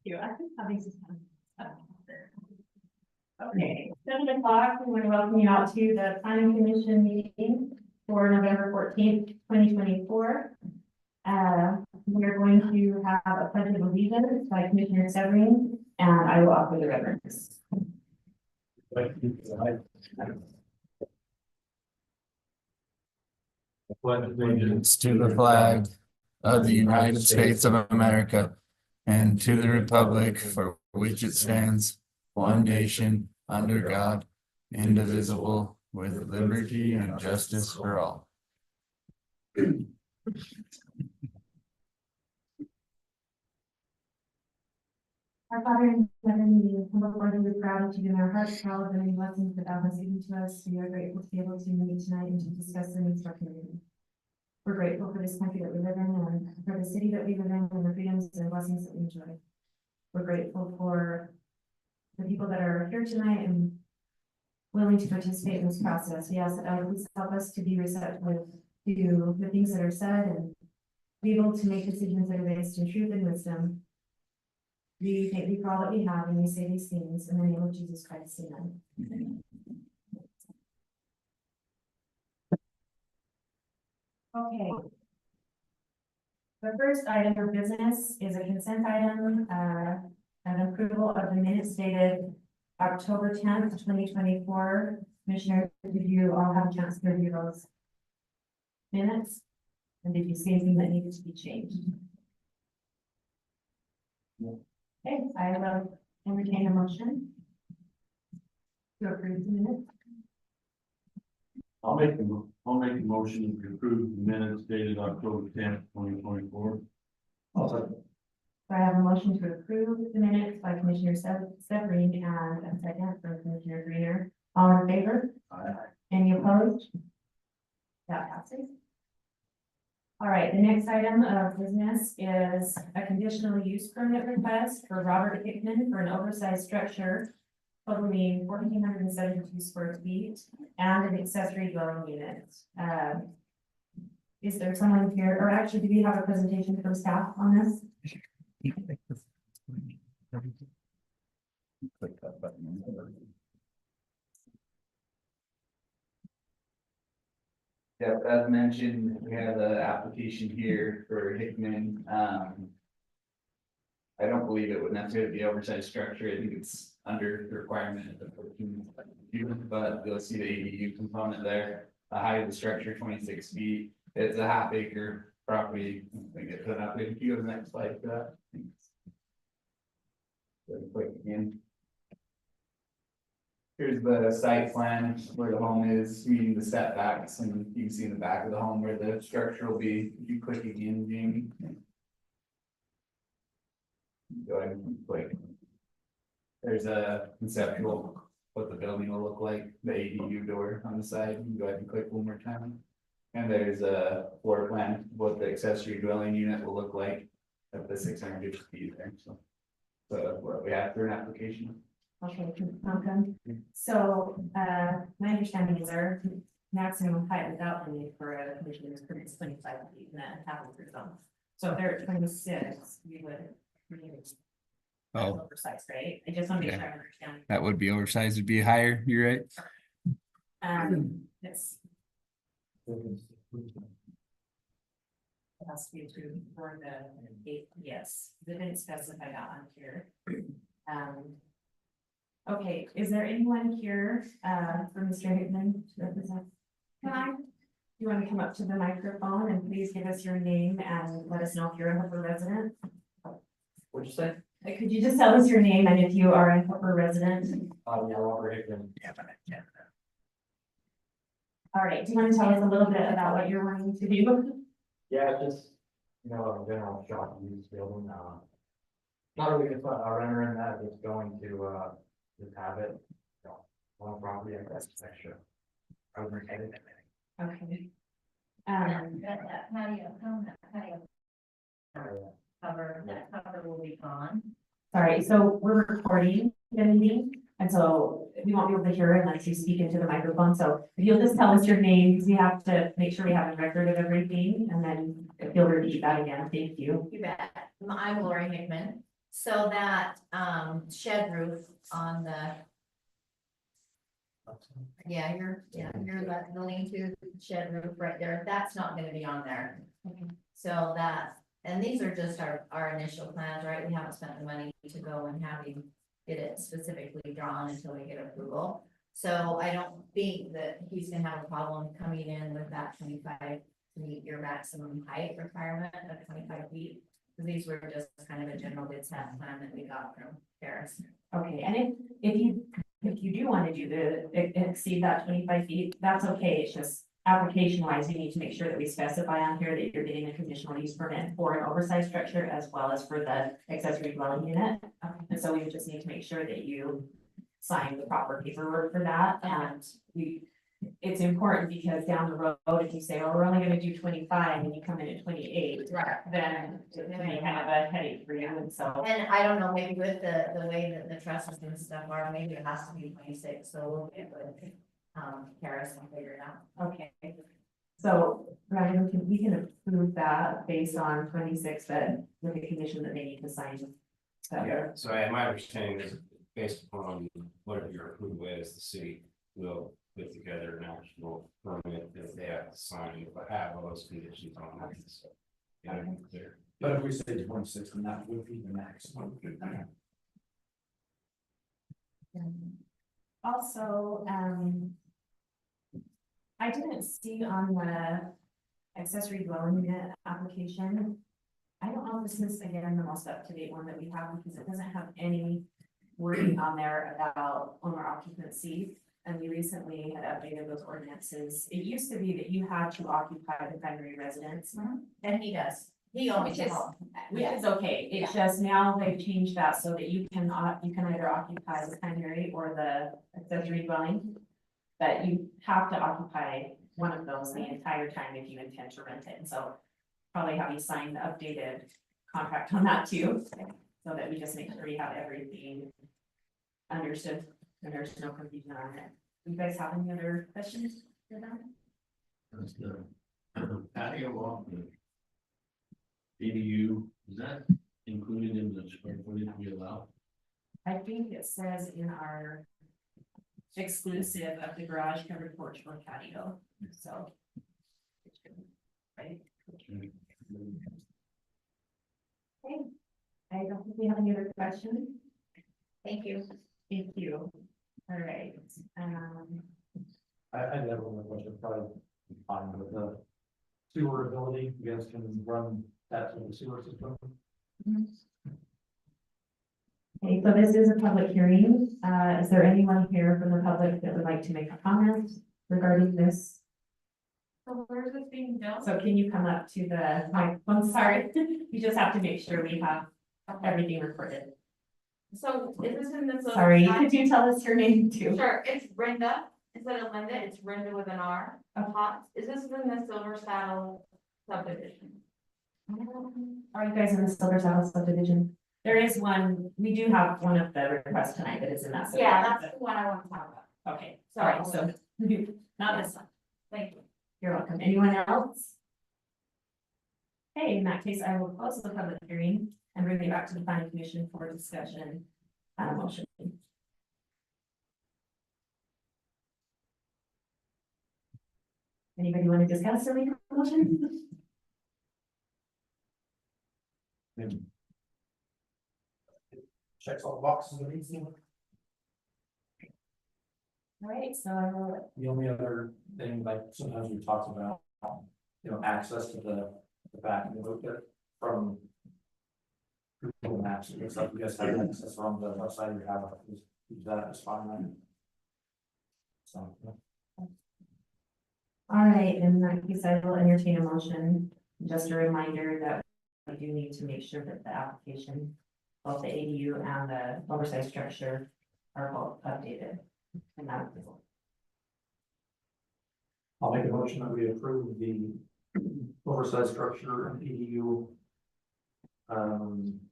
you. I think having some fun. Okay, 7 o'clock, we want to welcome you out to the planning commission meeting for November 14th, 2024. We're going to have a pledge of allegiance by Commissioner Severine, and I will offer the reverence. Allegiance to the flag of the United States of America and to the republic for which it stands, one nation, under God, indivisible, with liberty and justice for all. Our Father in heaven, we come before you with gratitude in our hearts for all of the many blessings that thou hast given to us. We are grateful to be able to meet tonight and to discuss the needs of our community. We're grateful for this country that we live in and for the city that we live in and the freedoms and blessings that we enjoy. We're grateful for the people that are here tonight and willing to participate in this process. We ask that please help us to be receptive to the things that are said and be able to make decisions that are based in truth and wisdom. We thank you for all that we have, and we say these things in the name of Jesus Christ. Amen. Okay. The first item of business is a consent item, an approval of the minutes dated October 10th, 2024. Commissioner, did you all have a chance to review those minutes? And did you see anything that needed to be changed? Okay, I will entertain a motion to approve the minutes. I'll make the motion to approve the minutes dated October 10th, 2024. So I have a motion to approve the minutes by Commissioner Severine and a second from Commissioner Greener. All in favor? Aye. Any opposed? That passes. All right, the next item of business is a conditional use permit request for Robert Hickman for an oversized structure totaling 1,472 square feet and an accessory dwelling unit. Is there someone here, or actually, do we have a presentation from staff on this? Click that button. Yep, as mentioned, we have the application here for Hickman. I don't believe it would necessarily be oversized structure. I think it's under the requirement of the 14, but you'll see the ADU component there. The height of the structure, 26 feet. It's a half-acre property. I think it put up. If you go to the next slide for that. Really quick again. Here's the site plan where the home is, meeting the setbacks, and you can see in the back of the home where the structure will be. If you click again, Jamie. Go ahead and click. There's a conceptual what the building will look like, the ADU door on the side. You can go ahead and click one more time. And there's a floor plan, what the accessory dwelling unit will look like at the 650 feet there. So what we have for an application. Okay, welcome. So, my understanding is our maximum height without the need for a commissioner's permit is 25 feet in that half acre zone. So if they're at 26, we would. Oh. Oversized, right? I just want to make sure I understand. That would be oversized, would be higher, you're right. It's. It has to be approved for the, yes, they didn't specify that on here. Okay, is there anyone here, for Mr. Hickman to represent? Hi. You want to come up to the microphone and please give us your name and let us know if you're a Hooper resident? What'd you say? Could you just tell us your name and if you are a Hooper resident? Yeah, Robert Hickman. All right, do you want to tell us a little bit about what you're wanting to do? Yeah, just, a general shop use building, not really just a renter in that, just going to, just have it. One property, I guess, extra. I would bring it. Okay. That patio, that cover will be gone. Sorry, so we're recording the meeting, and so we won't be able to hear it unless you speak into the microphone. So if you'll just tell us your name, because we have to make sure we have a record of everything, and then if you'll repeat that again, thank you. You bet. I'm Lori Hickman. So that, shed roof on the, you're that building to shed roof right there, that's not gonna be on there. So that, and these are just our initial plans, right? We haven't spent the money to go and have you get it specifically drawn until we get approval. So I don't think that he's gonna have a problem coming in with that 25 to meet your maximum height requirement of 25 feet. These were just kind of a general good set plan that we got from Paris. Okay, and if you do want to do exceed that 25 feet, that's okay, it's just application wise, you need to make sure that we specify on here that you're getting a conditional use permit for an oversized structure as well as for the accessory dwelling unit. And so we would just need to make sure that you sign the proper paperwork for that, and it's important because down the road, if you say, well, we're only gonna do 25 and you come in at 28, Right. then it can be kind of a headache for you, and so. And I don't know, maybe with the way that the trusses and stuff are, maybe it has to be 26, so we'll get with, Paris and figure it out. Okay, so, Ryan, we can approve that based on 26, but with the condition that they need to sign. Yeah, so my understanding is based upon whatever your approval is, the city will put together an actual permit that they have to sign, but have all those conditions on it. So, yeah, clear. But if we say 26, then that would be the maximum. Also, I didn't see on the accessory dwelling unit application. I don't know if this is again the most up-to-date one that we have because it doesn't have any wording on there about owner occupancy. And we recently had updated those ordinances. It used to be that you had to occupy the primary residence. And he does, he owns it all. Which is okay, it's just now they've changed that so that you can either occupy the primary or the accessory dwelling. But you have to occupy one of those the entire time if you intend to rent it, and so probably have you sign the updated contract on that too. So that we just make sure you have everything understood, and there's no confusion on it. Do you guys have any other questions for them? That's the patio off the ADU, is that included in the square footage we allow? I think it says in our exclusive of the garage covered porch or patio, so. Right, I don't think we have any other questions. Thank you. Thank you. All right, I have one more question, probably fine with the sewer ability, you guys can run that through the sewer system. okay, so this is a public hearing. Is there anyone here from the public that would like to make a comment regarding this? So where's this being built? So can you come up to the microphone? Sorry, you just have to make sure we have everything recorded. So is this in the? Sorry, could you tell us your name too? Sure, it's Brenda, instead of Linda, it's Brenda with an R. Potts. Is this in the Silver Saddle subdivision? Are you guys in the Silver Saddle subdivision? There is one, we do have one of the requests tonight that is in that. Yeah, subdivision. that's the one I want to talk about. Okay, all right, so not this one. Thank you. You're welcome. Anyone else? Okay, in that case, I will close the public hearing and bring it back to the planning commission for discussion. Motion. Anybody want to discuss or make a motion? Checks all the boxes of these. All right, so I will, The only other thing, like sometimes we talked about, access to the back of the book from Google Maps, it looks like you guys have access from the left side of your house, use that as fine then. So, all right, in that case, I will entertain a motion. Just a reminder that we do need to make sure that the application, both the ADU and the oversized structure are both updated. And that is all. I'll make a motion that we approve the oversized structure and EDU.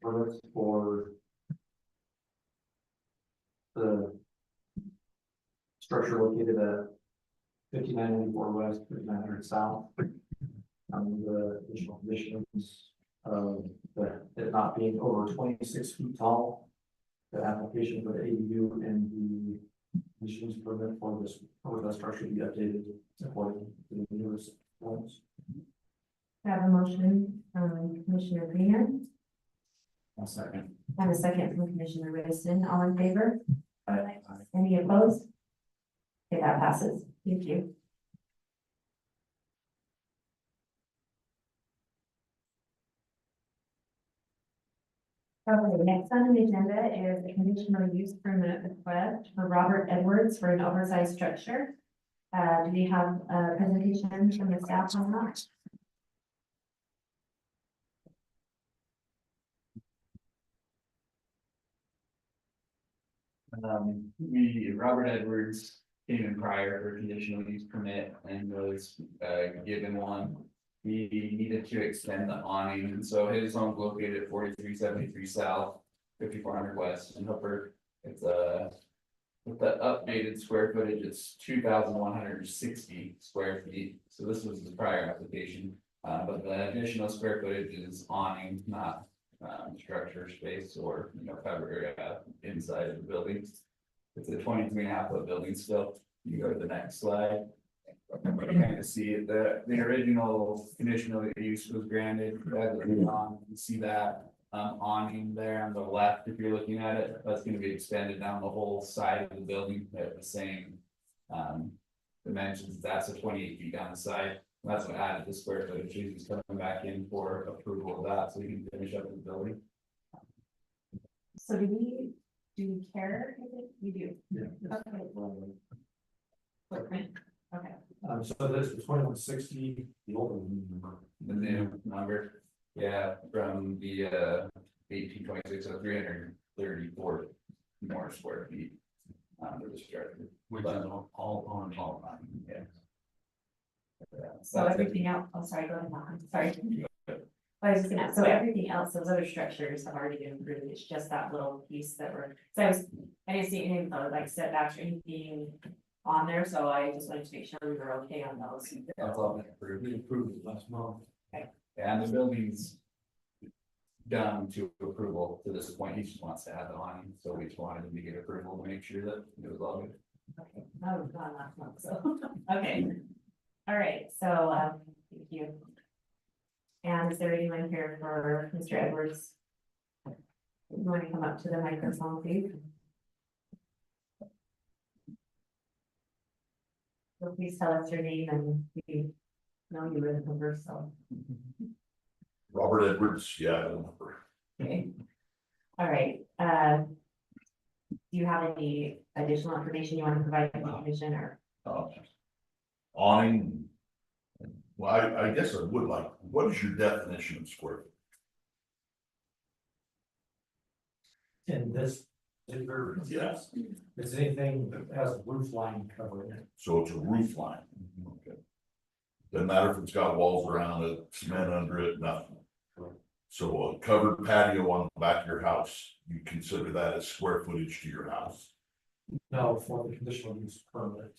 Permits for the structure located at 5994 west, 5900 south. The additional conditions of but it not being over 26 feet tall. The application for the ADU and the conditions permit for this, for the structure be updated according to the newest ones. I have a motion from Commissioner Greener One second. and a second from Commissioner Raistin. All in favor? Aye. Any opposed? Okay, that passes. Thank you. Okay, next on the agenda is the conditional use permit request for Robert Edwards for an oversized structure. Do we have a presentation from the staff on that? Robert Edwards came in prior for a conditional use permit and was, given one. He needed to extend the awning, and so his home's located at 4373 south, 5400 west in Hooper. It's with the updated square footage, it's 2,160 square feet, so this was the prior application. But the additional square footage is awning, not structure space or, cover inside of the building. It's a 23.5 foot building still. You go to the next slide. You kind of see it, the original conditional use was granted, you see that awning there on the left, if you're looking at it, that's gonna be extended down the whole side of the building at the same dimensions. That's a 28 feet down the side. That's what added the square footage. He's coming back in for approval of that, so we can finish up the building. So do we care? We do. Yeah. Okay. Footprint, okay. So this is 2160, the old one. The new number, yeah, from the 1826, so 334 more square feet. For the structure, Which is all on, yeah. So everything else, I'm sorry, go ahead, Don. Sorry. I was just gonna, so everything else, those other structures have already been approved, it's just that little piece that we're, so I didn't see anything like setbacks or anything on there, so I just wanted to make sure we were okay on those. That's all been approved. We approved it last month. And the building's done to approval to this point. He just wants to add the awning, so we just wanted him to get approval to make sure that it was all good. Okay, that was gone last month, so, okay. All right, so, thank you. And is there anyone here for Mr. Edwards? You want to come up to the microphone, please? So please tell us your name and we know you were the number, so, Robert Edwards, yeah. okay. All right, do you have any additional information you want to provide to the commission or? Awning. Well, I guess I would like, what is your definition of square? In this particular, Yes. it's anything that has a roof line covering it. So it's a roof line. Okay. Doesn't matter if it's got walls around it, cement under it, nothing. So a covered patio on the back of your house, you consider that as square footage to your house? No, for the conditional use permit.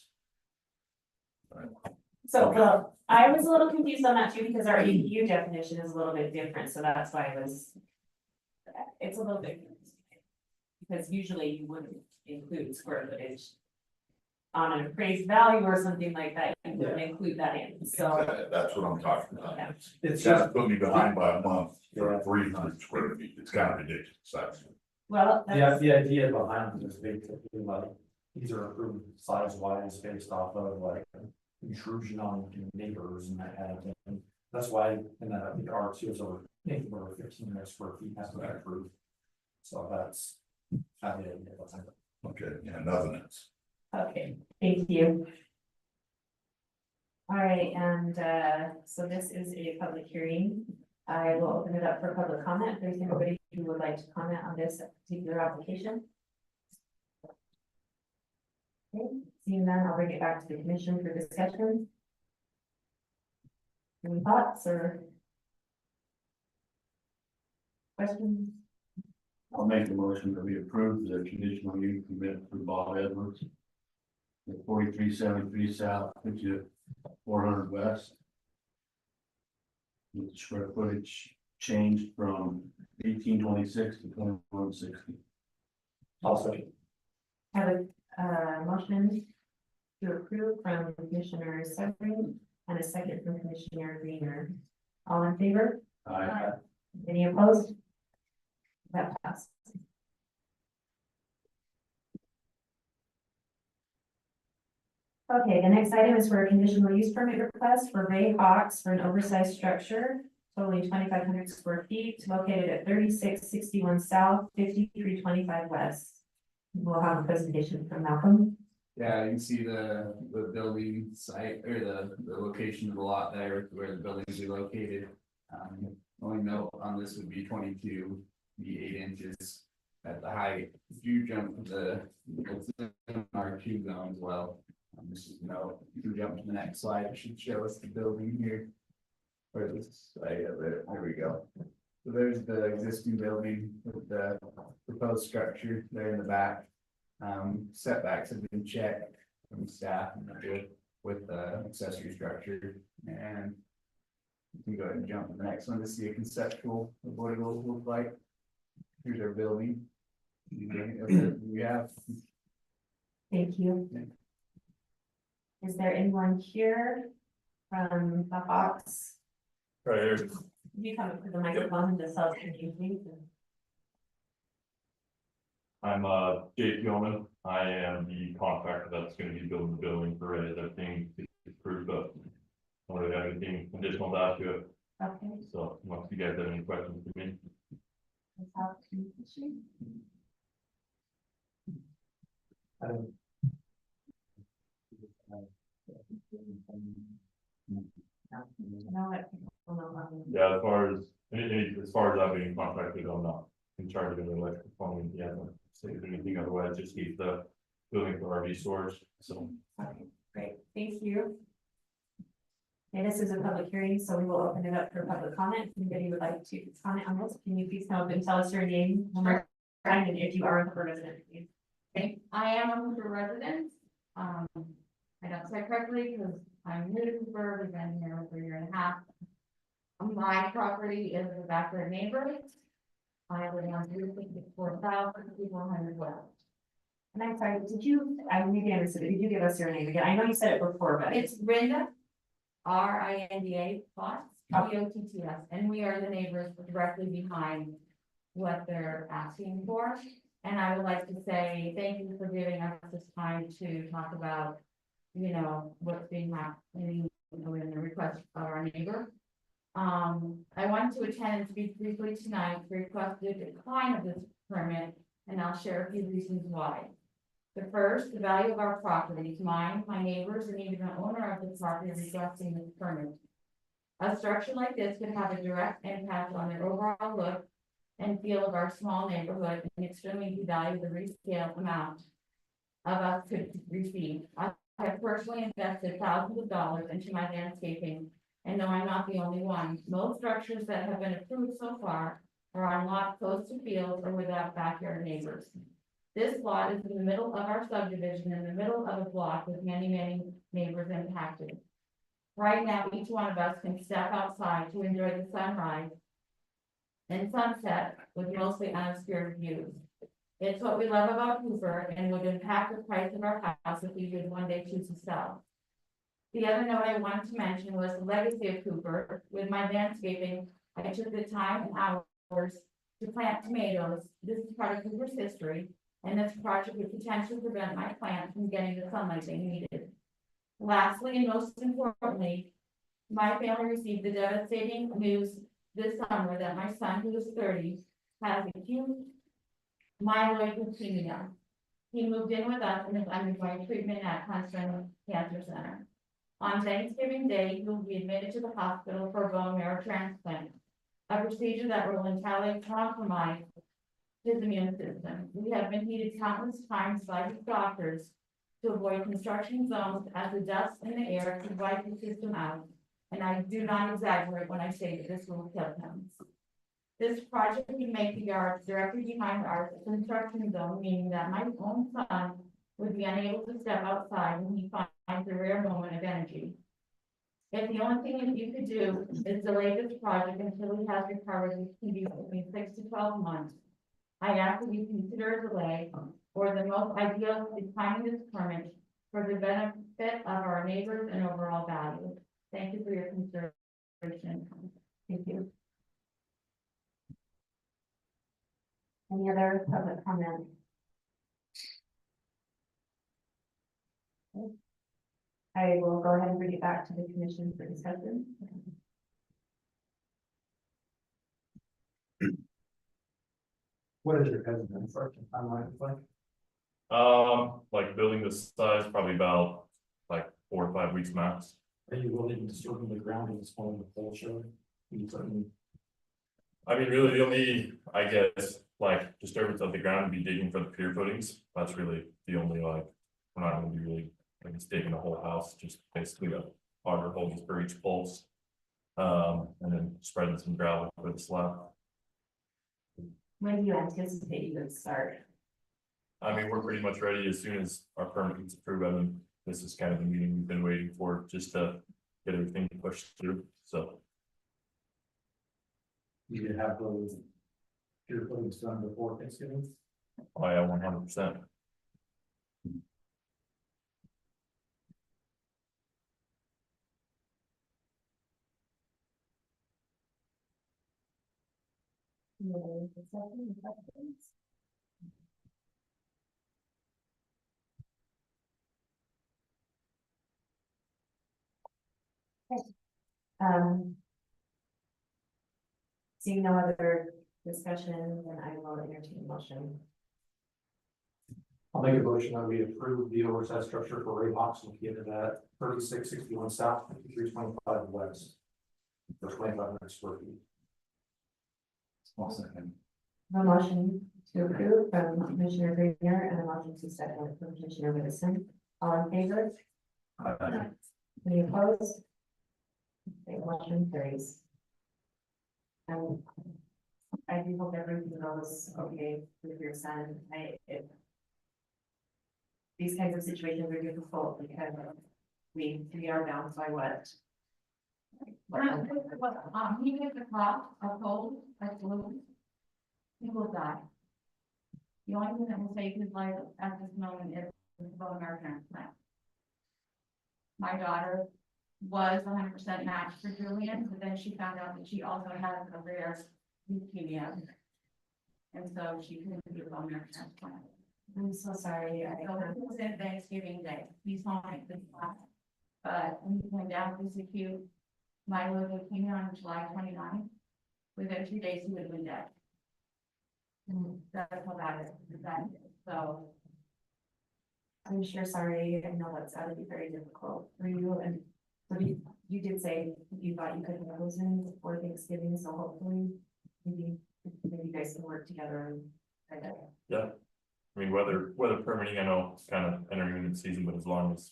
So, well, I was a little confused on that too, because our ADU definition is a little bit different, so that's why I was. It's a little bit. Because usually you wouldn't include square footage. On an appraised value or something like that, you wouldn't include that in, so. That's what I'm talking about. Yeah. It's That's just, put me behind by a month for 300 square feet. It's kind of ridiculous. That's Well, that's, the idea behind it is basically like, these are approved size wise based off of like intrusion on neighbors and that kind of thing. That's why, in the R2 is over, anything over 15 square feet has to be approved. So that's. Kind of the idea behind it. okay, yeah, nothing else. okay, thank you. All right, and so this is a public hearing. I will open it up for public comment. If there's anybody who would like to comment on this particular application. Okay, seeing none, I'll bring it back to the commission for discussion. Any thoughts or questions? I'll make the motion that we approve the conditional use permit for Bob Edwards. At 4373 south, 400 west. With square footage changed from 1826 to 2160. Also, Have a motion to approve from Commissioner Severin and a second from Commissioner Greener. All in favor? Any opposed? That passed. Okay, the next item is for a conditional use permit request for Ray Hawks for an oversized structure totaling 2,500 square feet located at 3661 South, 5325 West. We'll have a presentation from Malcolm. Yeah, you can see the building site or the location of the lot there where the buildings are located. Only note on this would be 22, be 8 inches at the height. If you jump to it's in our two zone as well. This is no, if you jump to the next slide, it should show us the building here. Where this, there we go. So there's the existing building with the proposed structure there in the back. Setbacks have been checked from staff and they're good with the accessory structure. And you can go ahead and jump to the next one to see a conceptual of what it will look like. Here's our building. We have. Thank you. Is there anyone here from the Hawks? right here. Can you come up to the microphone and just self-introduce, please? I'm Jake Gilman. I am the contractor that's gonna be building the building for it. Everything is approved, but I don't really have anything additional to add to it. Okay. So unless you guys have any questions for me. let's have two questions. No, I don't know. Yeah, as far as I've been contracted, I'm not in charge of the electrical plumbing yet. Say anything otherwise, just keep the building for RV storage. So Okay, great, thank you. Okay, this is a public hearing, so we will open it up for public comment. If anybody would like to comment on this, can you please come up and tell us your name, one more time, and if you are a resident, please. Okay, I am a Hooper resident. I don't say correctly because I'm new to Hooper, we've been here for a year and a half. My property is the backyard neighbor. I live on 364,400 west. And I'm sorry, did you, I maybe I missed it, did you give us your name again? I know you said it before, but It's Rinda, RINDA Potts, POTTS, and we are the neighbors directly behind what they're asking for. And I would like to say thank you for giving us this time to talk about, you know, what's being happening in the request of our neighbor. I want to attend and speak briefly tonight to request the decline of this permit, and I'll share a few reasons why. The first, the value of our properties, mine, my neighbors, and even the owner of the property requesting this permit. A structure like this could have a direct impact on the overall look and feel of our small neighborhood and extremely devalue the resale amount of us could receive. I have personally invested thousands of dollars into my landscaping, and no, I'm not the only one. Most structures that have been approved so far are on lots close to fields or without backyard neighbors. This lot is in the middle of our subdivision, in the middle of a block with many, many neighbors impacted. Right now, each one of us can step outside to enjoy the sunrise and sunset with mostly unobscured views. It's what we love about Hooper and would impact the price of our house if we would one day choose to sell. The other note I wanted to mention was the legacy of Hooper. With my landscaping, I took the time and hours to plant tomatoes. This is part of Hooper's history, and this project would potentially prevent my plants from getting the sunlight they needed. Lastly, and most importantly, my family received the devastating news this summer that my son, who is 30, has acute myeloid leukemia. He moved in with us and is undergoing treatment at Huntsman Cancer Center. On Thanksgiving Day, he will be admitted to the hospital for a bone marrow transplant, a procedure that will entirely compromise his immune system. We have been heated countless times by his doctors to avoid construction zones as the dust in the air to wipe the system out. And I do not exaggerate when I say that this will kill him. This project would make the yards directly behind our construction zone, meaning that my own son would be unable to step outside when he finds a rare moment of energy. If the only thing that you could do is delay this project until he has recovered, which can be between 6 to 12 months. I ask that you consider a delay, or the most ideal is timing this permit for the benefit of our neighbors and overall value. Thank you for your consideration. Thank you. Any other public comment? Okay. I will go ahead and bring it back to the commission for discussion. What is your hesitancy for timeline like? Like building this size, probably about like 4 or 5 weeks max. Are you willing to sort of the ground and install the pole show? I mean, really, the only, I guess, like disturbance of the ground would be digging for the pier footings. That's really the only like, we're not gonna be really, like, it's digging the whole house, just basically a auger hole just for each post. And then spreading some gravel for the slab. When do you anticipate you would start? I mean, we're pretty much ready as soon as our permit gets approved. I mean, this is kind of the meeting we've been waiting for, just to get everything pushed through, so. You could have those. Your plans done before Thanksgiving? I am 100%. Um. Seeing no other discussion, then I will entertain a motion. I'll make a motion that we approve the oversized structure for Ray Hawks located at 3661 south, 5325 west. For 2,500 square feet. One second. A motion to approve from Commissioner Grenier and a motion to second from Commissioner Winston. All in favor? Any opposed? Okay, motion carries. I do hope everything goes okay with your son. These kinds of situations are difficult because we are bound by what? He gets a cough, a cold, a flu. He will die. The only thing that will save his life at this moment is the bone marrow transplant. My daughter was 100% matched for Julian, but then she found out that she also has a rare leukemia. And so she couldn't do a bone marrow transplant. I'm so sorry. So it was in Thanksgiving Day. He's home at this time. But when he came down with this acute myeloid leukemia on July 29th, within 2 days he would have been dead. That's how bad it is. So I'm sure sorry. I know that's gotta be very difficult for you. And so you did say you thought you could have those in before Thanksgiving, so hopefully maybe you guys can work together and try to. Yeah. I mean, weather permitting, I know it's kind of entering into the season, but as long as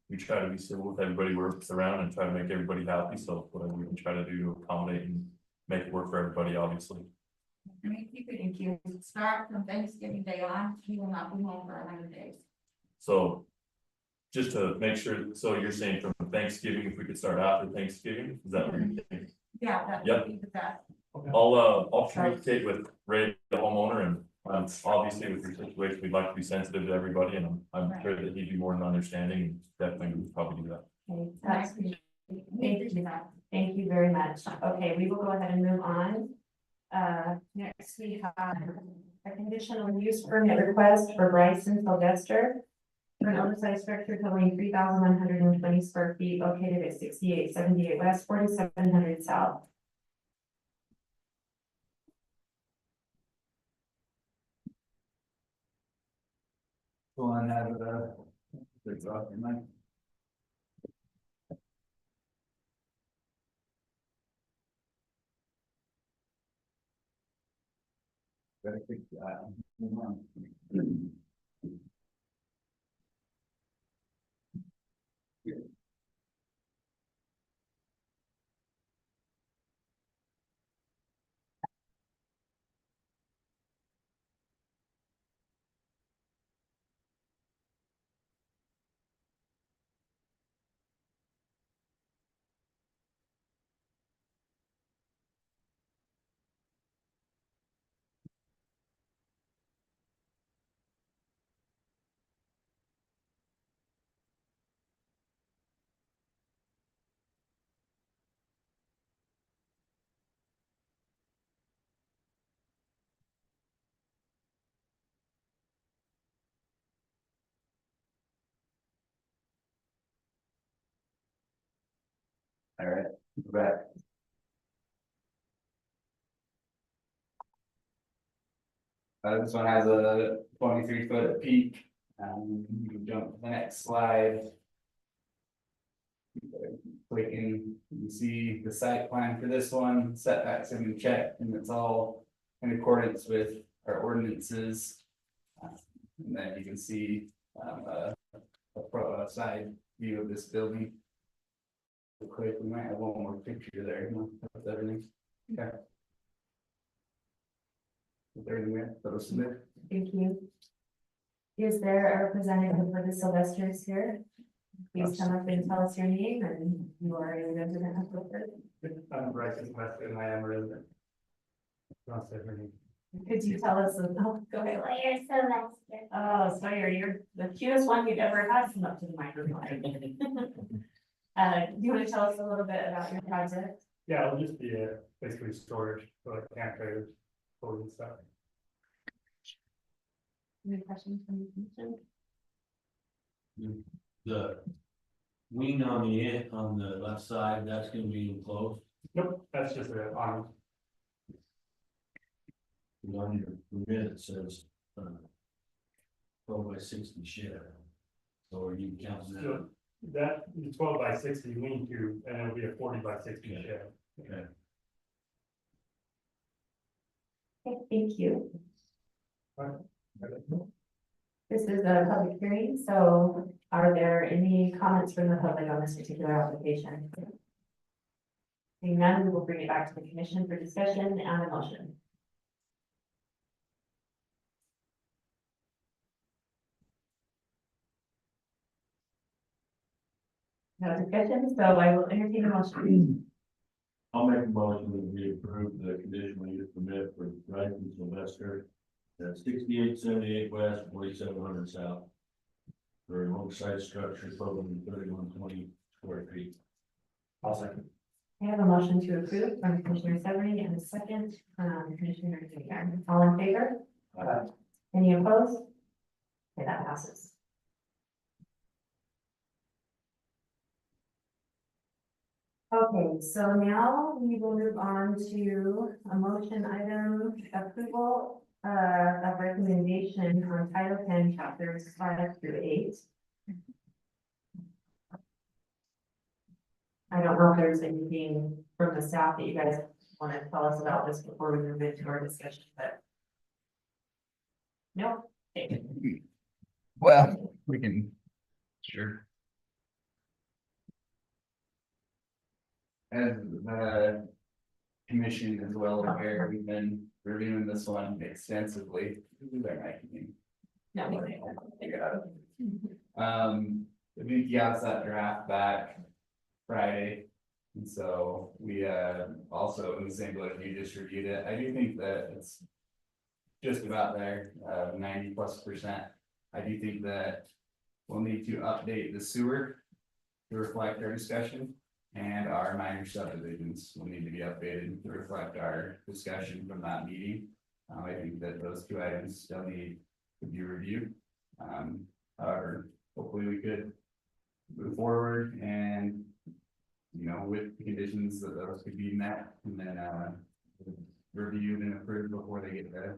we try to be civil with everybody works around and try to make everybody happy, so whatever we can try to do to accommodate and make it work for everybody, obviously. I mean, if you could start from Thanksgiving Day on, he will not be home for 100 days. So just to make sure, so you're saying from Thanksgiving, if we could start after Thanksgiving, is that what you're thinking? Yeah, that Yep. would be the best. I'll communicate with Ray, the homeowner, and obviously with your situation, we'd like to be sensitive to everybody, and I'm sure that he'd be more than understanding, and definitely would probably do that. Okay, that's, thank you very much. Okay, we will go ahead and move on. Next we have a conditional use permit request for Bryson Sylvester for an oversized structure totaling 3,120 square feet located at 6878 west, 4700 south. Go on, have there's off your mic. Very quick, move on. All right, back. This one has a 23-foot peak, you can jump to the next slide. Clicking, you see the site plan for this one, setbacks have been checked, and it's all in accordance with our ordinances. And then you can see, a side view of this building. Quick, we might have one more picture there, with everything. Okay. With everything there, that was submitted. Thank you. Is there a representative for the Sylvesters here? Please come up and tell us your name and you are a resident of Clifford. I'm Bryce West and I am a resident. Don't say her name. Could you tell us, go ahead. Oh, Sawyer, you're the cutest one you've ever had come up to the microphone. Do you want to tell us a little bit about your project? Yeah, it'll just be basically storage for like camp trailers, food and stuff. Any questions from the commission? The wing on the left side, that's gonna be enclosed. Nope, that's just an arm. On your permit, it says, 12 by 60 shed. So are you counting that? So that is 12 by 60 lean to, and it'll be a 40 by 60 Okay. shed. Okay. Okay, thank you. Right. This is a public hearing, so are there any comments from the public on this particular application? Seeing none, we will bring it back to the commission for discussion and a motion. No discussion, so I will entertain a motion. I'll make a motion that we approve the conditional use permit for Bryson Sylvester. That's 6878 west, 4700 south. For an oversized structure totaling 3120 square feet. I'll second. I have a motion to approve from Commissioner Severny and a second from Commissioner Dugan. All in favor? Any opposed? Okay, that passes. Okay, so now we will move on to a motion item approval of recommendation on Title 10, chapters 5 through 8. I don't know if there's anything from the staff that you guys want to tell us about this before we move into our discussion, but. No. Okay. Well, we can, sure. As the commission is well aware, we've been reviewing this one extensively. They're making No. figure out. The BPS that draft back Friday. And so we also in the same boat you just reviewed it. I do think that it's just about there, 90+%. I do think that we'll need to update the sewer to reflect our discussion. And our minor subdivisions will need to be updated to reflect our discussion from that meeting. I think that those two items still need to be reviewed. However, hopefully we could move forward and, you know, with the conditions that those could be met and then reviewed and approved before they get to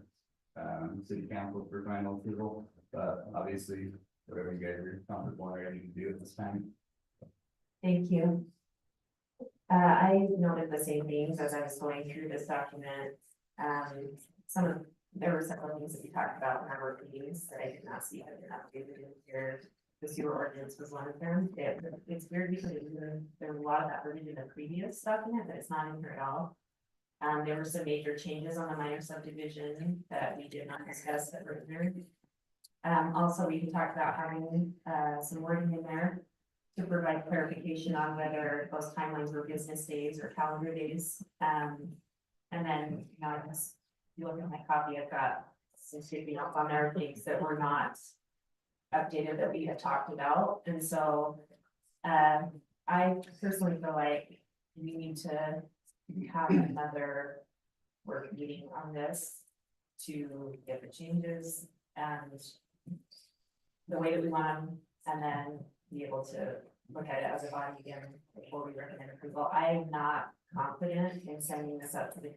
city council for final approval. But obviously, whatever you guys are comfortable and ready to do at this time. Thank you. I noted the same things as I was going through this document. There were several things that we talked about in our work meetings that I did not see that were updated in here. The sewer ordinance was one of them. It's weird because there was a lot of that written in the previous document, but it's not in here at all. There were some major changes on the minor subdivision that we did not discuss that were in there. Also, we can talk about having some wording in there to provide clarification on whether those timelines were business days or calendar days. And then, you know, if you look at my copy, I've got some sticky notes on there, things that were not updated that we had talked about. And so I personally feel like we need to have another work meeting on this to get the changes and the way that we want them, and then be able to look at it as a body again before we recommend approval. I am not confident in sending this up to the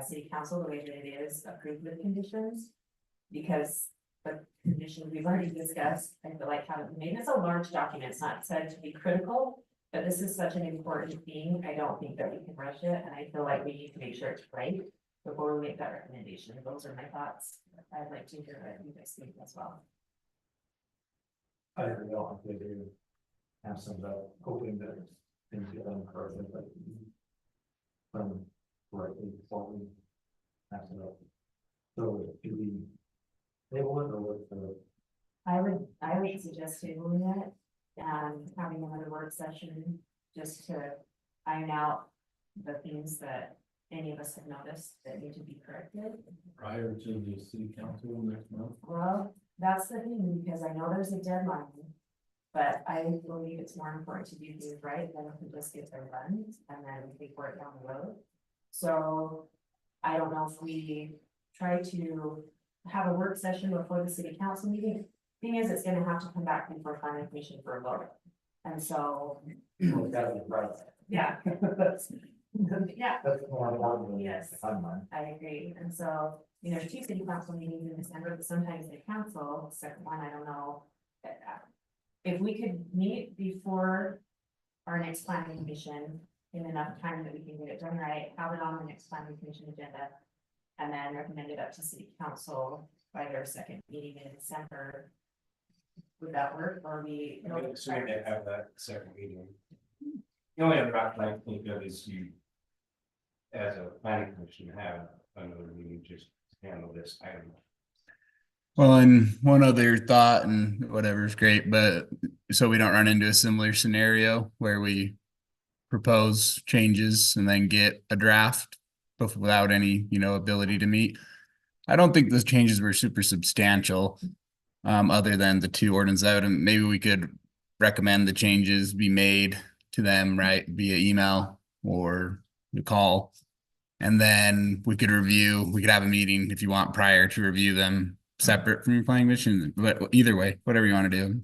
city council the way that it is approved with conditions. Because the conditions we've already discussed, I feel like haven't been made. It's a large document. It's not said to be critical. But this is such an important thing. I don't think that we can rush it, and I feel like we need to make sure it's right before we make that recommendation. Those are my thoughts. I'd like to hear what you guys think as well. I don't know, if they do have some, hoping that things get done correctly, but. Correctly, before we have to. So, do we table it or what's the? I would suggest tabling it and having another work session just to iron out the things that any of us have noticed that need to be corrected. Prior to the city council next month. Well, that's the thing, because I know there's a deadline. But I believe it's more important to do things right than if we just get them done and then we work down the road. So I don't know if we try to have a work session before the city council meeting. Thing is, it's gonna have to come back before planning commission for a vote. And so, Well, it's gotta be right. yeah. Yeah, That's more important than Yes. the timeline. I agree. And so, you know, there's 2 city council meetings in December, but sometimes the council, second one, I don't know. If we could meet before our next planning commission in enough time that we can get it done right, have it on the next planning commission agenda. And then recommend it up to city council by their second meeting in December. Would that work, or we? I mean, assuming they have that second meeting. The only other option I think of is you. As a planning commission, have another meeting just to handle this item. Well, and one other thought, and whatever is great, but so we don't run into a similar scenario where we propose changes and then get a draft without any, ability to meet. I don't think those changes were super substantial, other than the 2 ordinances out, and maybe we could recommend the changes be made to them, right, via email or the call. And then we could have a meeting if you want prior to review them separate from your planning commission, but either way, whatever you want to do.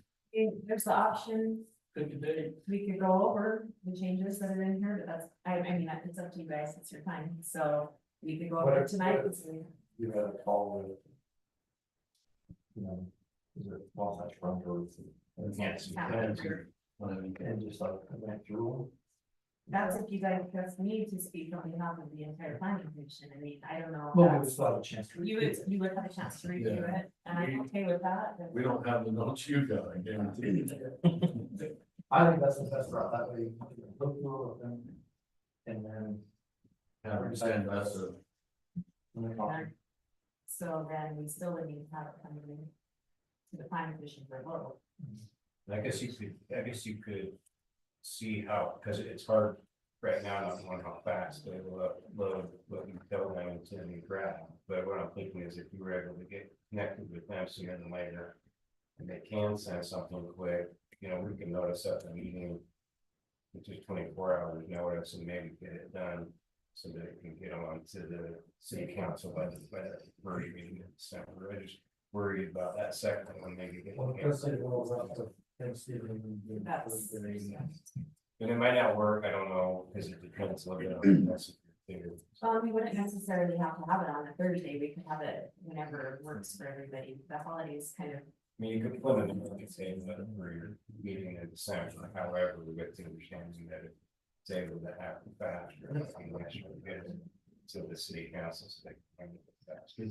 There's the option, Good today. we could go over the changes that are in here, but that's, I mean, it's up to you guys, it's your time, so we could go over it tonight. You had a call with. You know, is it Wasatch Front or? Yes. And just like went through. That's if you guys just need to speak on behalf of the entire planning commission, I mean, I don't know. if Well, we that's- still have a chance to. You would have a chance to review Yeah. it, and I'm okay with that. but- We don't have the notes you got, I guarantee. I think that's the best route, that way, you can look through it and. And then. I understand that's a. So then we still would need to have it coming in to the planning commission for a vote. I guess you could see how, because it's hard right now, not knowing how fast they will upload what you tell them into the graph. But what I'm thinking is if you were able to get connected with them sooner than later, and they can send something quick, we can notice at the meeting, which is 24 hours notice, and maybe get it done so that it can get on to the city council by the first meeting in December. I just worried about that second one, maybe getting. Well, because it rolls up to Thanksgiving. That's. And it might not work, I don't know, because it depends a little bit on the message. We wouldn't necessarily have to have it on a Thursday, we could have it whenever it works for everybody, the holidays kind of. I mean, you could put it in, like, say, for your meeting in December, however, with the understanding that it's able to happen faster. So the city council. So they can get it faster.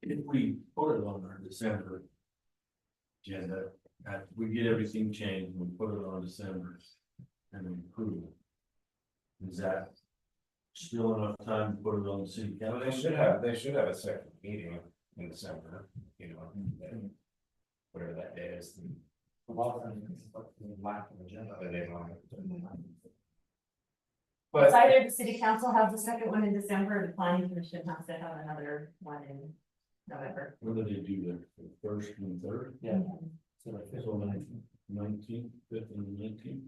If we put it on our December. Agenda, we get everything changed, we put it on December. And then approve. Is that still enough time to put it on the city Well, council? they should have a second meeting in December, whatever that day is. That they want. It's either the city council has the second one in December, or the planning commission has to have another one in November. What do they do there, the first and third? Yeah. So 19th, 5th and 19th?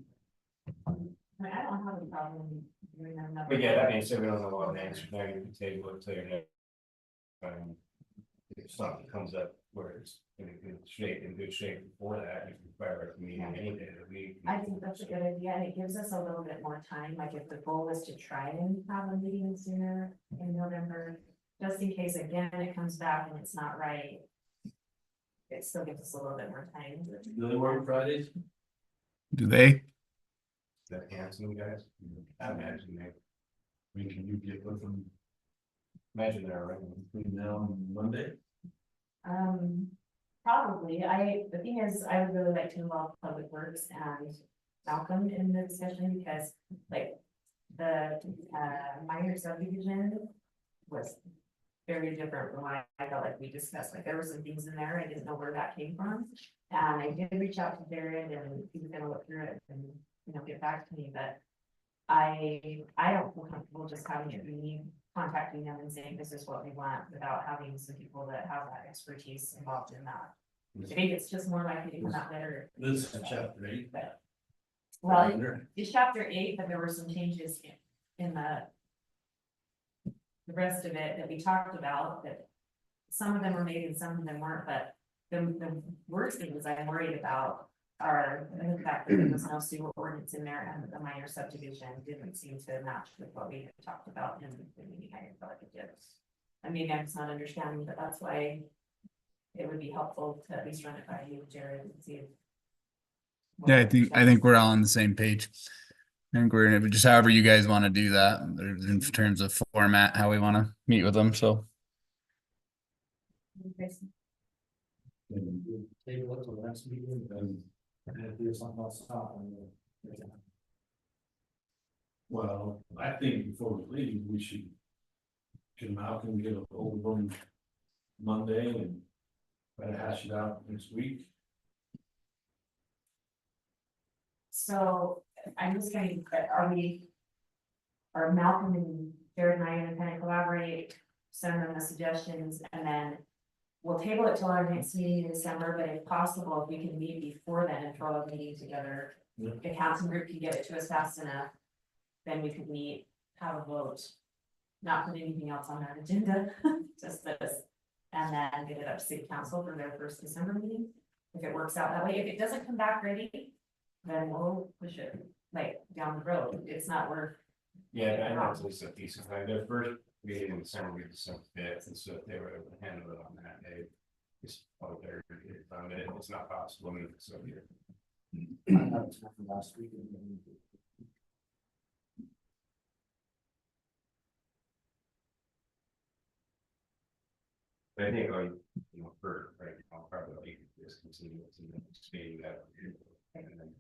I mean, I don't have a problem doing another. But yeah, that means so we don't know what the answer now, you can table it till your next. if something comes up where it's in good shape before that, you can fire a meeting any day of the week. I think that's a good idea, and it gives us a little bit more time, like if the goal is to try and have a meeting sooner in November, just in case again it comes back and it's not right. It still gives us a little bit more time. Do they work Fridays? Do they? That handsome guys, I imagine they, I mean, can you get with them imagine they're right. between now and Monday? Probably, the thing is, I would really like to involve Public Works and Malcolm in the discussion, because like the minor subdivision was very different from what I felt like we discussed, like there were some things in there, I didn't know where that came from. And I did reach out to Jared and he was gonna look through it and, you know, get back to me, but I don't feel comfortable just having it be contacting them and saying this is what we want without having some people that have that expertise involved in that. I think it's just more likely to come out better. This is chapter 8. But, well, it's chapter 8, but there were some changes in the rest of it that we talked about, that some of them were made and some of them weren't, but the worst things I'm worried about are the fact that there was no sewer ordinance in there and the minor subdivision didn't seem to match with what we had talked about in the meeting. I felt like it did. I mean, I'm just not understanding, but that's why it would be helpful to at least run it by you, Jared, and see if. Yeah, I think we're all on the same page. I think we're just however you guys want to do that in terms of format, how we want to meet with them. So Table it till the next meeting, and if there's something else to stop. Well, I think before we leave, we should. Can Malcolm get a hold of them Monday and try to hash it out next week? So I'm just gonna, are Malcolm and Jared and I gonna kind of collaborate, send them the suggestions, and then we'll table it till our next meeting in December, but if possible, if we can meet before then and throw a meeting together. Yeah. If the council group can get it to us fast enough, then we could meet, have a vote, not put anything else on our agenda, just this. And then get it up to city council for their first December meeting, if it works out that way. If it doesn't come back ready, then we'll push it like down the road. It's not worth. Yeah, I know it's at least a decent time, their first meeting in December, we December 5th, and so if they were able to handle it on that day. It's probably better to get it done, and it's not possible, I mean, so here. I have time for last week. But I think, you know, for right now, probably you could just continue to expand that. And then.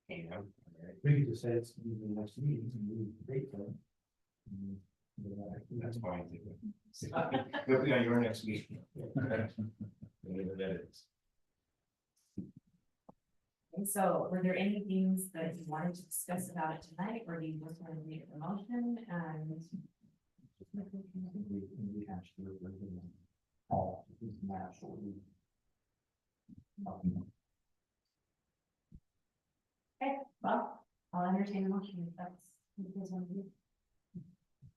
You know, right? We could just say it's the next meeting, and we date them. That's fine. It'll be on your next meeting. Whatever that is. And so were there any things that you wanted to discuss about it tonight, or do you just want to make a motion and? We hashed through everything. All is naturally. Okay, well, I'll entertain a motion if that's. what you guys want to do.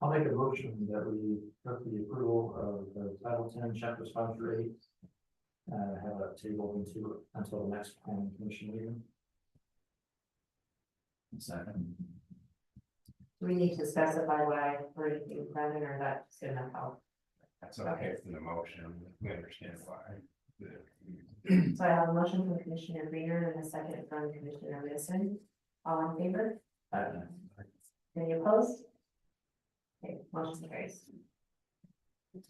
I'll make a motion that we put the approval of the Title 10, chapters 5 through 8. Have that table until the next planning commission meeting. Second. Do we need to specify why we're anything present, or that's good enough help? That's okay from the motion, we understand why. So I have a motion from Commissioner Greener and a second from Commissioner Wilson. All in favor? Any opposed? Okay, motion carries.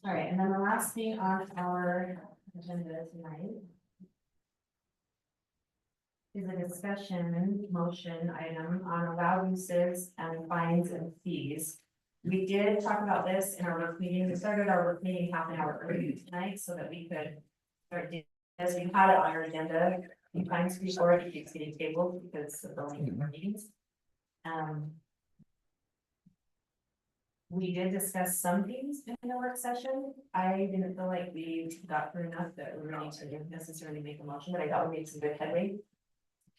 All right, and then the last thing on our agenda tonight is a discussion motion item on allowed uses and fines and fees. We did talk about this in our work meeting. We started our work meeting half an hour early tonight so that we could start, as we had it on our agenda, few times before it keeps getting tabled because of the length of our meetings. We did discuss some things in the work session. I didn't feel like we got through enough that we really need to necessarily make a motion, but I thought we made some good headway.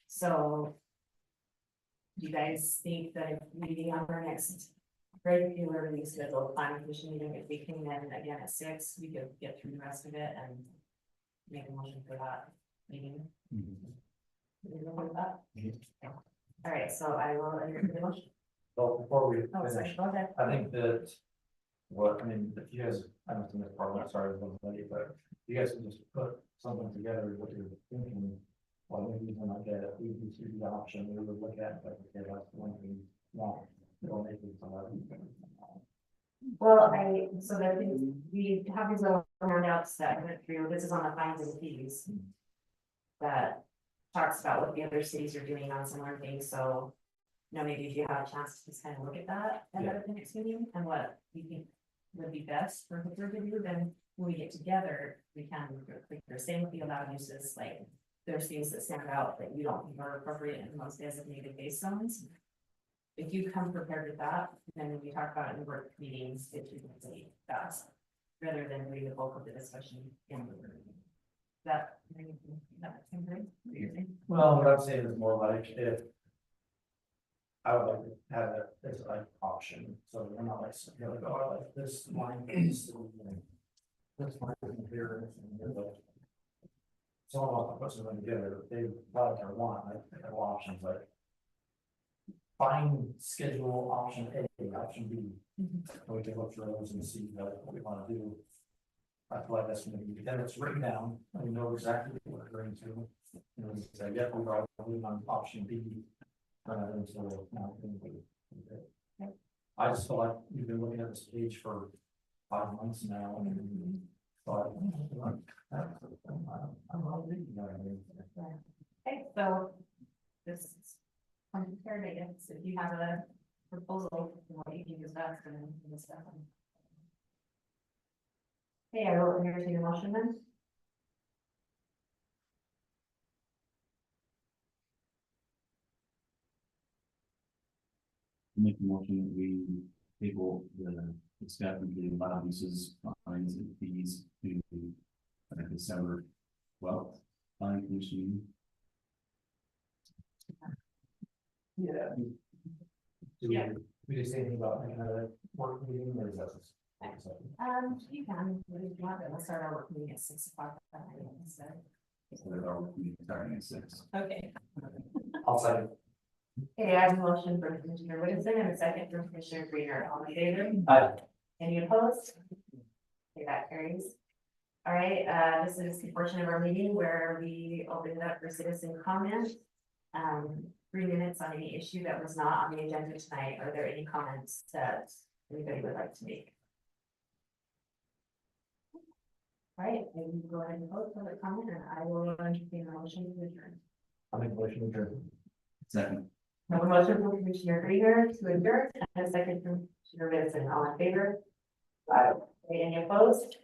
So. Do you guys think that if meeting on our next regularly scheduled planning commission meeting, if we came in again at 6, we could get through the rest of it and make a motion for that meeting. You know what about that? All right, so I will entertain the motion. So before we Oh, sorry, finish, go ahead. I think that. What, I mean, if you guys, I don't think that's part of that, sorry, but you guys can just put something together, what you're thinking. Well, maybe even like a EBC option, we would look at, like, okay, that's the one we want. We'll make it somebody. Well, so the thing, we have these little handouts that I went through, this is on the fines and fees. That talks about what the other cities are doing on similar things, so. You know, maybe if you have a chance to just kind of look at that at the next meeting and what you think would be best for the group of you, then when we get together, we can, like, the same with the allowed uses, like. There's things that stand out that you don't think are appropriate in most designated base zones. If you come prepared with that, then when we talk about it in work meetings, it should be fast, rather than read the bulk of the discussion in the room. That seems great. What do you think? Well, what I'm saying is more like if. I would like to have it as like option, so we're not like, you know, like, oh, like this line is. This line is here, and you're like. Someone wants to put something together, they like or want, like, they have options like. Find schedule option A, option B. And we can look through those and see what we wanna do. I feel like that's gonna be, then it's written down, and we know exactly what we're going to. And we say, yeah, we're on option B. So, now, I just feel like we've been looking at this page for 5 months now, and thought, I'm all reading, you know what I mean? Okay, so this is unprepared, I guess, if you have a proposal, what you think is best, and then we can discuss them. Okay, I will entertain a motion then. Make a motion that we table the staff and the allowed uses, fines and fees to December 12th. Planning commission. Yeah. Yeah. We just say anything about making another work meeting, or is that? You can, if you want, we'll start our work meeting at 6 o'clock. So. Starting at 6. Okay. I'll say. Okay, I have a motion for Commissioner Whitson and a second from Commissioner Greener. All in favor? Aye. Any opposed? Okay, that carries. All right, this is the portion of our meeting where we open it up for citizen comment. 3 minutes on any issue that was not on the agenda tonight. Are there any comments that anybody would like to make? All right, maybe go ahead and vote for the comment, and I will entertain a motion to adjourn. I'll make a motion to adjourn. Second. I have a motion from Commissioner Greener to adjourn, and a second from Commissioner Whitson. All in favor? Aye. Any opposed?